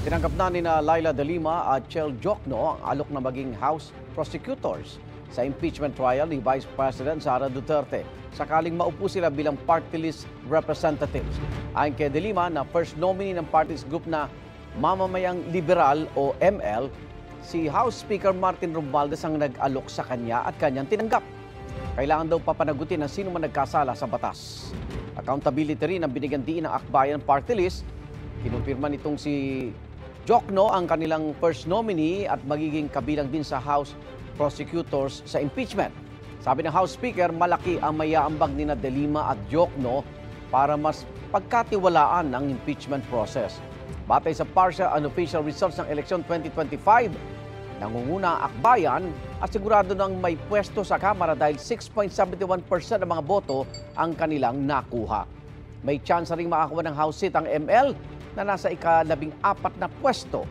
Tinanggap na ni Laila de Lima at Chel Jokno ang alok na maging House prosecutors sa impeachment trial ni Vice President Sara Duterte sakaling maupo sila bilang party list representatives. Ayon kay de Lima na first nominee ng party's group na Mamamayang Liberal o ML, si House Speaker Martin Romualdez ang nag-alok sa kanya at kanyang tinanggap. Kailangan daw papanagutin ng sino man nagkasala sa batas. Accountability rin ang binigyan diin ng akbayan party list. Kinumpirma nitong si Jokno ang kanilang first nominee at magiging kabilang din sa House prosecutors sa impeachment. Sabi ng House Speaker, malaki ang mayaambag ni de Lima at Jokno para mas pagkatiwalaan ang impeachment process. Batay sa partial and official results ng eleksyon 2025, nangunguna ang akbayan at sigurado nang may pwesto sa Kamara dahil 6.71% ng mga boto ang kanilang nakuha. May chance ring makakuha ng House seat ang ML na nasa ika-14 na pwesto